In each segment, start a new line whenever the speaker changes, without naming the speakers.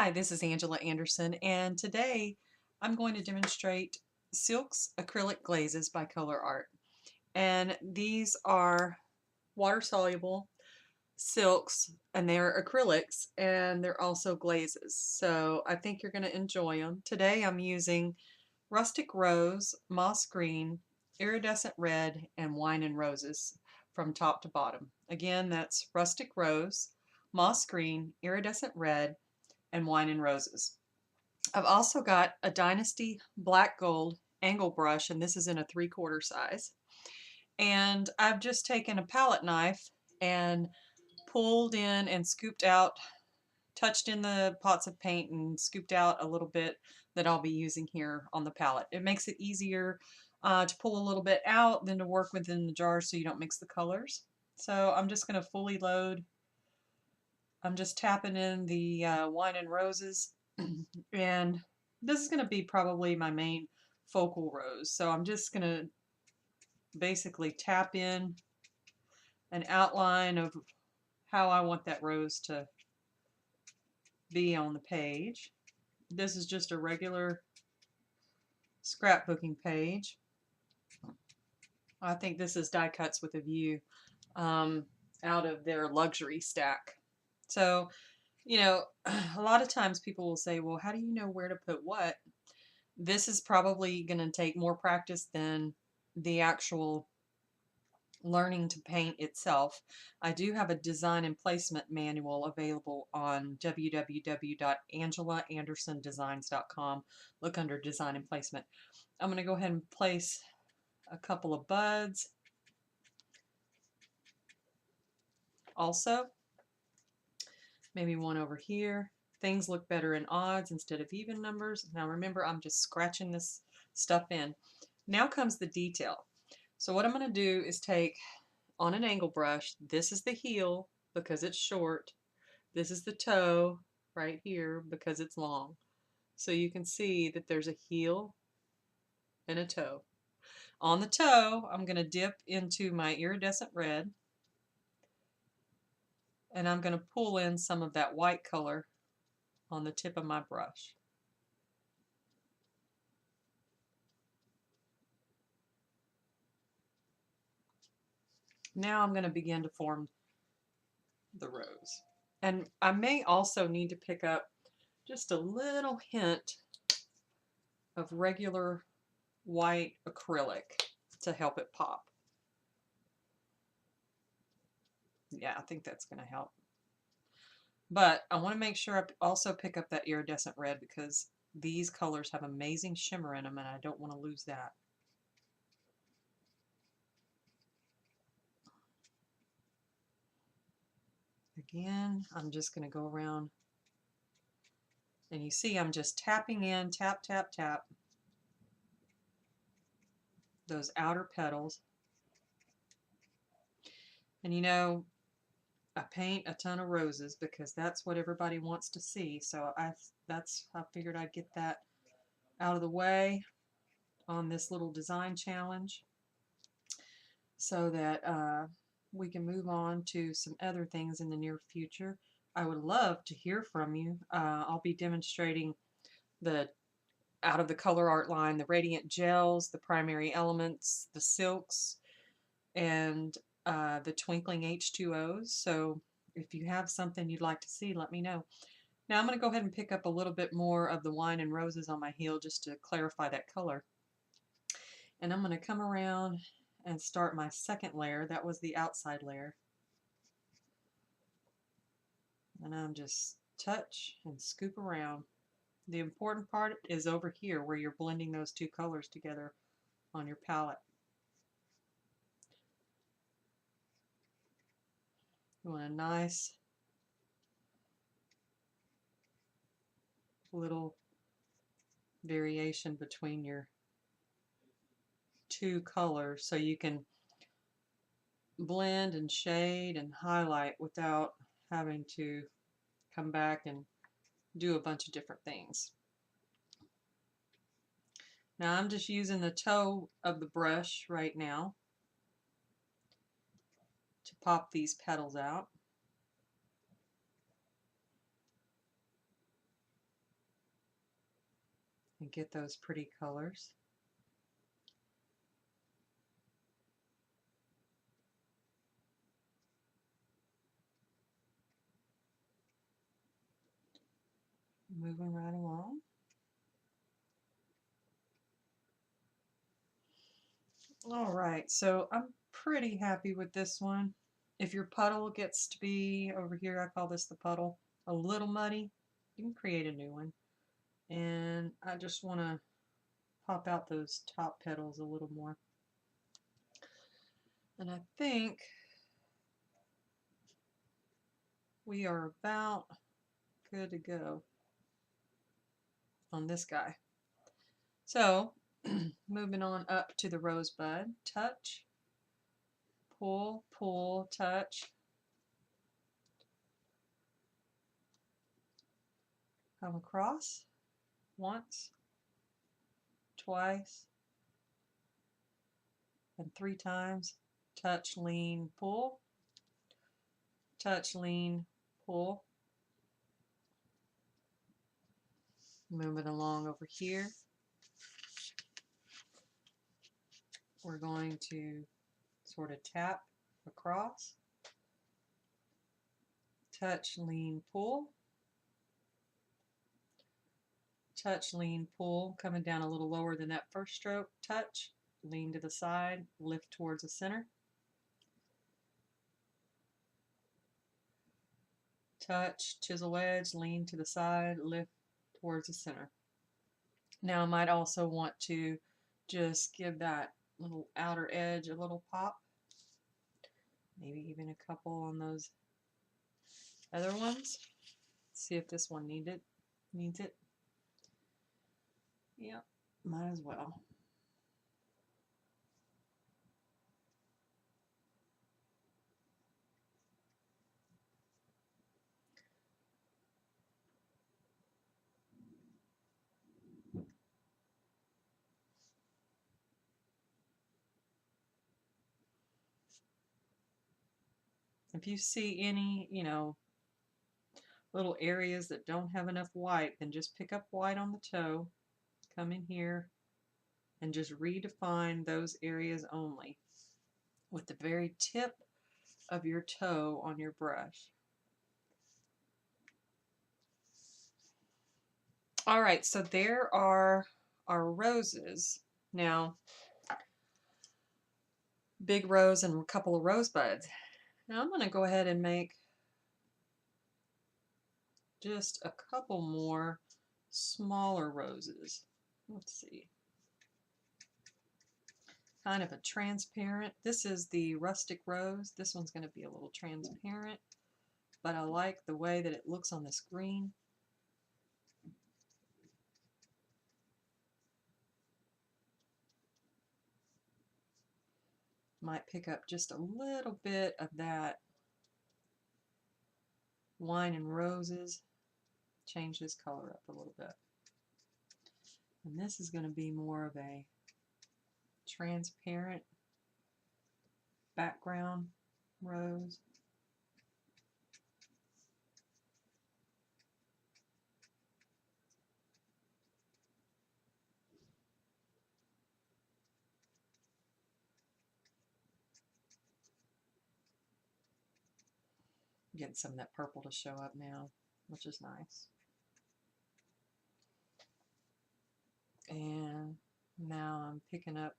Hi, this is Angela Anderson, and today I'm going to demonstrate Silk's Acrylic Glazes by ColourArte. And these are water-soluble silks, and they're acrylics, and they're also glazes. So I think you're going to enjoy them. Today I'm using Rustic Rose, Moss Green, Iridescent Red, and Wine and Roses from top to bottom. Again, that's Rustic Rose, Moss Green, Iridescent Red, and Wine and Roses. I've also got a Dynasty Black Gold angle brush, and this is in a 3/4 size. And I've just taken a palette knife and pulled in and scooped out, touched in the pots of paint and scooped out a little bit that I'll be using here on the palette. It makes it easier to pull a little bit out than to work within the jar so you don't mix the colors. So I'm just going to fully load. I'm just tapping in the Wine and Roses, and this is going to be probably my main focal rose. So I'm just going to basically tap in an outline of how I want that rose to be on the page. This is just a regular scrapbooking page. I think this is die cuts with a view out of their luxury stack. So, you know, a lot of times people will say, well, how do you know where to put what? This is probably going to take more practice than the actual learning to paint itself. I do have a design and placement manual available on www.angelaandersondesigns.com. Look under design and placement. I'm going to go ahead and place a couple of buds. Also, maybe one over here. Things look better in odds instead of even numbers. Now remember, I'm just scratching this stuff in. Now comes the detail. So what I'm going to do is take on an angle brush, this is the heel because it's short, this is the toe right here because it's long. So you can see that there's a heel and a toe. On the toe, I'm going to dip into my iridescent red, and I'm going to pull in some of that white color on the tip of my brush. Now I'm going to begin to form the rose. And I may also need to pick up just a little hint of regular white acrylic to help it pop. Yeah, I think that's going to help. But I want to make sure I also pick up that iridescent red because these colors have amazing shimmer in them and I don't want to lose that. Again, I'm just going to go around, and you see I'm just tapping in, tap, tap, tap, those outer petals. And you know, I paint a ton of roses because that's what everybody wants to see. So I figured I'd get that out of the way on this little design challenge so that we can move on to some other things in the near future. I would love to hear from you. I'll be demonstrating the out of the ColourArte line, the Radiant Gels, the Primary Elements, the Silks, and the Twinkling H2Os. So if you have something you'd like to see, let me know. Now I'm going to go ahead and pick up a little bit more of the Wine and Roses on my heel just to clarify that color. And I'm going to come around and start my second layer. That was the outside layer. And I'm just touch and scoop around. The important part is over here where you're blending those two colors together on your palette. You want a nice little variation between your two colors so you can blend and shade and highlight without having to come back and do a bunch of different things. Now I'm just using the toe of the brush right now to pop these petals out. and get those pretty colors. Moving right along. All right, so I'm pretty happy with this one. If your puddle gets to be over here, I call this the puddle, a little muddy, you can create a new one. And I just want to pop out those top petals a little more. And I think we are about good to go on this guy. So moving on up to the rosebud, touch, pull, pull, touch, come across once, twice, and 3 times, touch, lean, pull, touch, lean, pull. Moving along over here, we're going to sort of tap across, touch, lean, pull, touch, lean, pull, coming down a little lower than that first stroke, touch, lean to the side, lift towards the center, touch, chisel edge, lean to the side, lift towards the center. Now I might also want to just give that little outer edge a little pop, maybe even a couple on those other ones. See if this one needs it. Yep, might as well. If you see any, little areas that don't have enough white, then just pick up white on the toe, come in here, and just redefine those areas only with the very tip of your toe on your brush. All right, so there are our roses. Now, big rose and a couple of rosebuds. Now I'm going to go ahead and make just a couple more smaller roses. Let's see. Kind of a transparent. This is the rustic rose. This one's going to be a little transparent, but I like the way that it looks on the screen. Might pick up just a little bit of that wine and roses. Change this color up a little bit. And this is going to be more of a transparent background rose. Getting some of that purple to show up now, which is nice. And now I'm picking up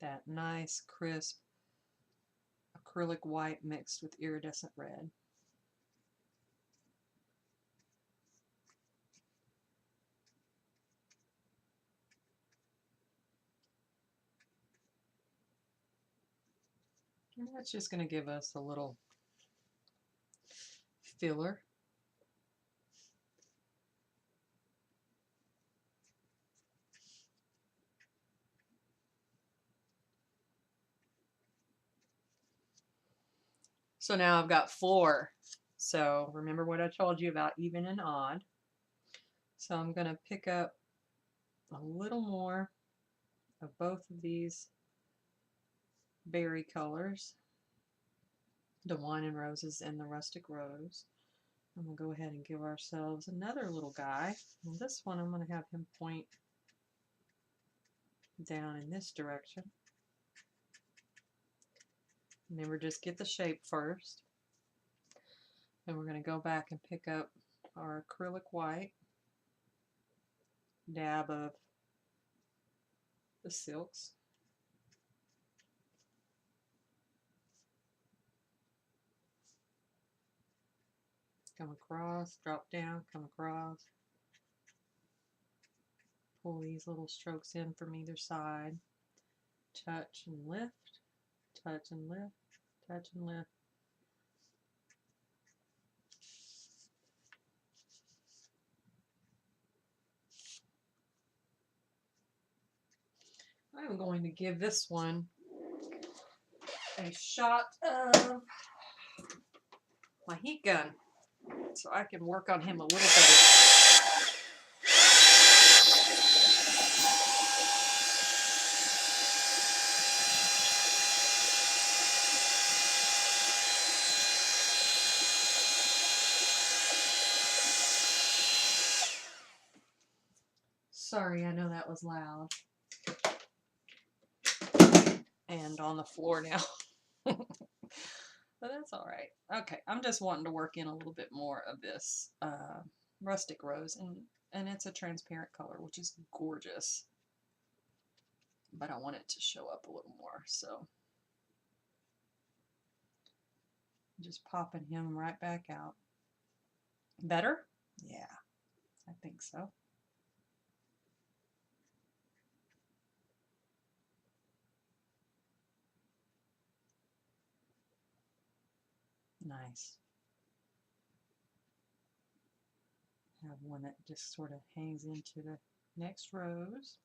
that nice crisp acrylic white mixed with iridescent red. And that's just going to give us a little filler. So now I've got 4. So remember what I told you about even and odd. So I'm going to pick up a little more of both of these berry colors, the wine and roses and the rustic rose. I'm going to go ahead and give ourselves another little guy. And this one I'm going to have him point down in this direction. Remember, just get the shape first. And we're going to go back and pick up our acrylic white, dab of the silks. Come across, drop down, come across. Pull these little strokes in from either side. Touch and lift, touch and lift, touch and lift. I'm going to give this one a shot of my heat gun so I can work on him a little better. Sorry, I know that was loud. And on the floor now. But that's all right. Okay, I'm just wanting to work in a little bit more of this rustic rose, and it's a transparent color, which is gorgeous. But I want it to show up a little more, so just popping him right back out. Better? Yeah, I think so. Nice. Have one that just sort of hangs into the next rose.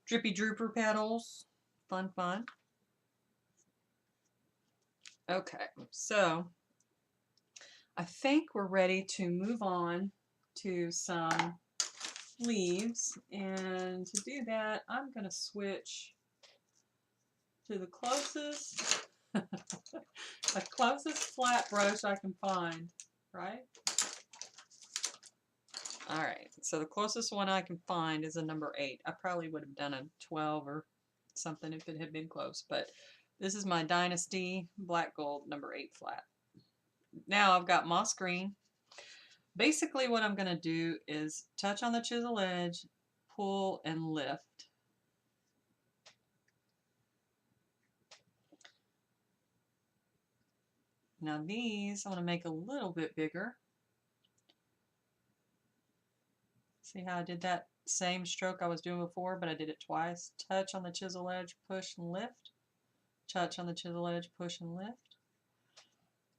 Drippy drooper petals. Fun, fun. Okay, so I think we're ready to move on to some leaves, and to do that I'm going to switch to the closest the closest flat brush I can find, right? Alright, so the closest one I can find is a number 8. I probably would have done a 12 or something if it had been close, but this is my Dynasty Black Gold number 8 flat. Now I've got moss green. Basically what I'm going to do is touch on the chisel edge, pull and lift. Now these I want to make a little bit bigger. See how I did that same stroke I was doing before, but I did it twice. Touch on the chisel edge, push and lift. Touch on the chisel edge, push and lift.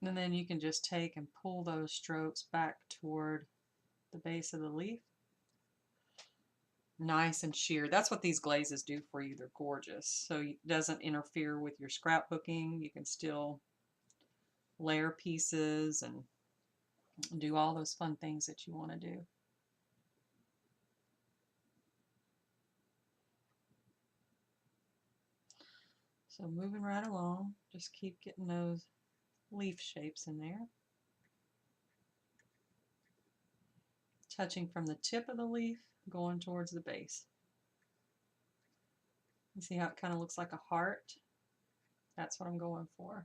And then you can just take and pull those strokes back toward the base of the leaf. Nice and sheer. That's what these glazes do for you. They're gorgeous. So it doesn't interfere with your scrapbooking. You can still layer pieces and do all those fun things that you want to do. So moving right along, just keep getting those leaf shapes in there. Touching from the tip of the leaf, going towards the base. You see how it kind of looks like a heart? That's what I'm going for.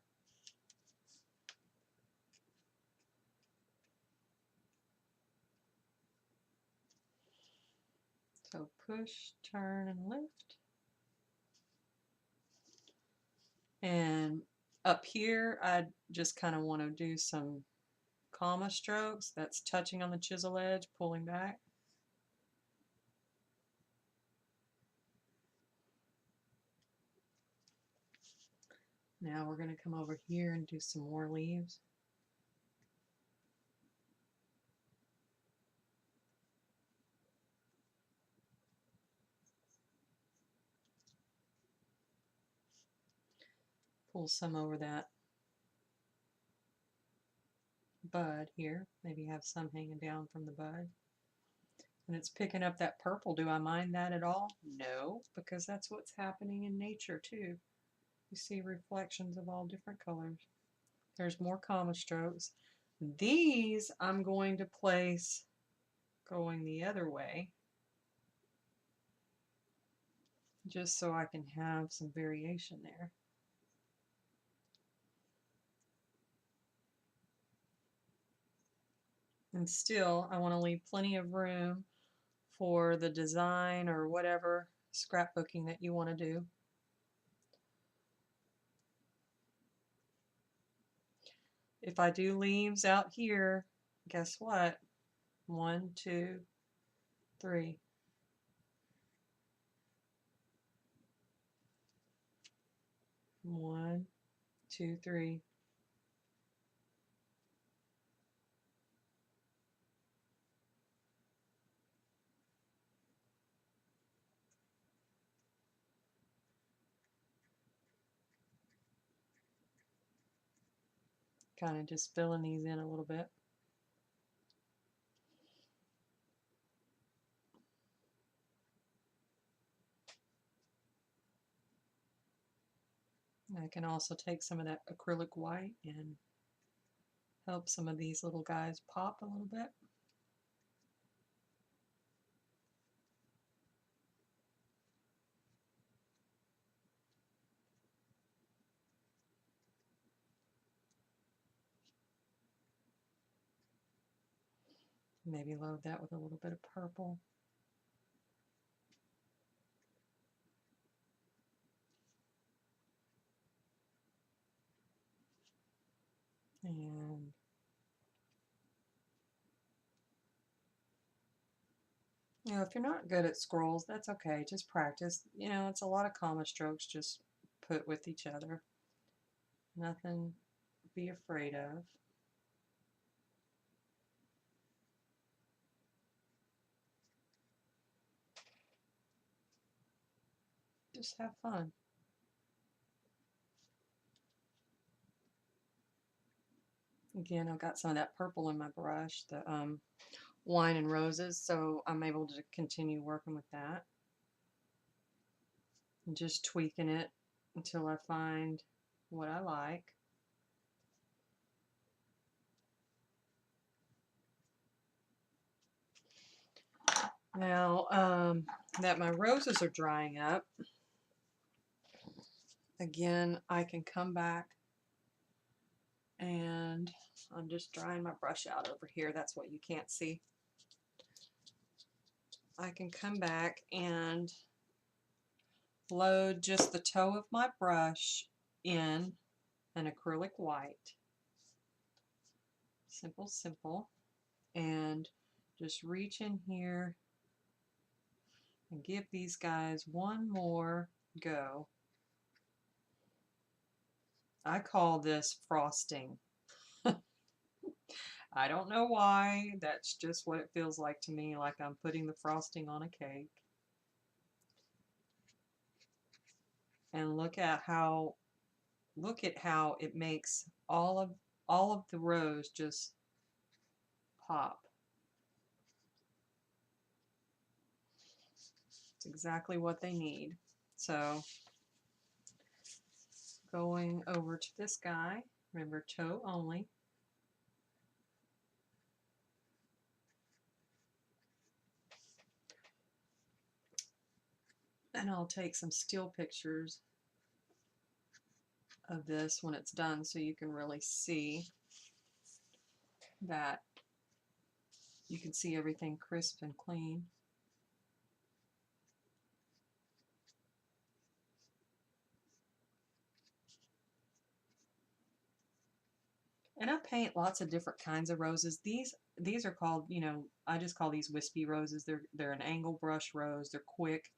So push, turn, and lift. And up here, I just kind of want to do some comma strokes. That's touching on the chisel edge, pulling back. Now we're going to come over here and do some more leaves. Pull some over that bud here. Maybe have some hanging down from the bud. And it's picking up that purple. Do I mind that at all? No, because that's what's happening in nature too. You see reflections of all different colors. There's more comma strokes. These I'm going to place going the other way. just so I can have some variation there. And still, I want to leave plenty of room for the design or whatever scrapbooking that you want to do. If I do leaves out here, guess what? 1, 2, 3. 1, 2, 3. Kind of just filling these in a little bit. I can also take some of that acrylic white and help some of these little guys pop a little bit. Maybe load that with a little bit of purple. And you know, if you're not good at scrolls, that's okay. Just practice. You know, it's a lot of comma strokes just put with each other. Nothing to be afraid of. Just have fun. Again, I've got some of that purple in my brush, the wine and roses, so I'm able to continue working with that. And just tweaking it until I find what I like. Now that my roses are drying up, again, I can come back and I'm just drying my brush out over here. That's what you can't see. I can come back and load just the toe of my brush in an acrylic white. Simple, simple. And just reach in here and give these guys one more go. I call this frosting. I don't know why, that's just what it feels like to me, like I'm putting the frosting on a cake. And look at how it makes all of the rows just pop. It's exactly what they need. So going over to this guy, remember toe only. And I'll take some still pictures of this when it's done so you can really see that you can see everything crisp and clean. And I paint lots of different kinds of roses. These are called, you know, I just call these wispy roses. They're an angle brush rose. They're quick,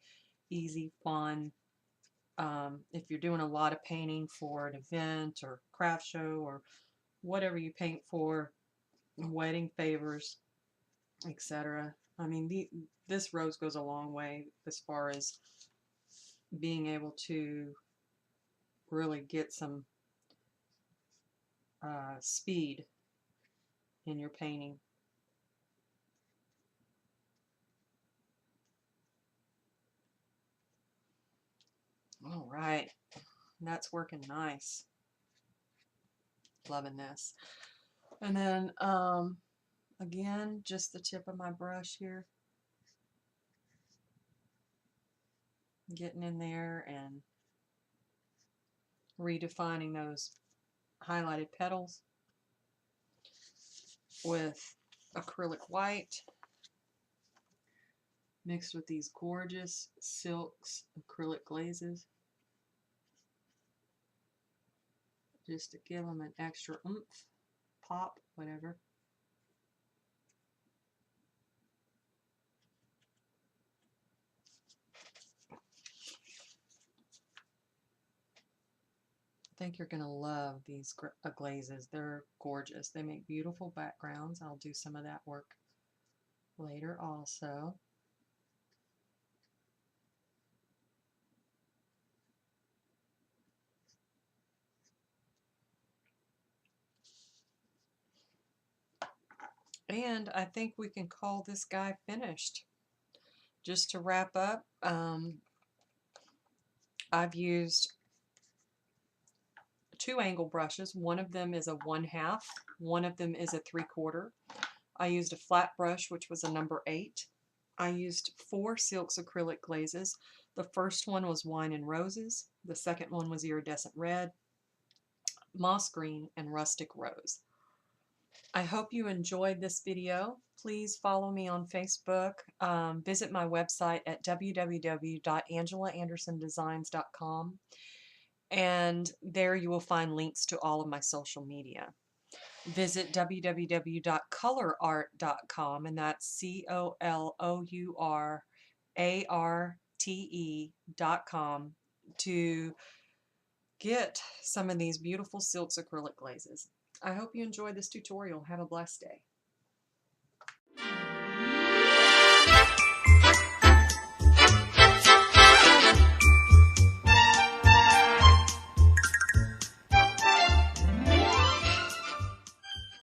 easy, fun. If you're doing a lot of painting for an event or craft show or whatever you paint for, wedding favors, etc. I mean, this rose goes a long way as far as being able to really get some speed in your painting. All right, that's working nice. Loving this. And then again, just the tip of my brush here. getting in there and redefining those highlighted petals with acrylic white mixed with these gorgeous silks acrylic glazes, just to give them an extra oomph, pop, whatever. I think you're going to love these glazes. They're gorgeous. They make beautiful backgrounds. I'll do some of that work later also. And I think we can call this guy finished. Just to wrap up, I've used 2 angle brushes. One of them is a 1/2, one of them is a 3/4. I used a flat brush, which was a number 8. I used 4 Silks acrylic glazes. The first one was Wine and Roses. The second one was Iridescent Red, Moss Green, and Rustic Rose. I hope you enjoyed this video. Please follow me on Facebook. Visit my website at www.angelaandersondesigns.com, and there you will find links to all of my social media. Visit www.colorarte.com, and that's ColourArte.com, to get some of these beautiful silks acrylic glazes. I hope you enjoyed this tutorial. Have a blessed day.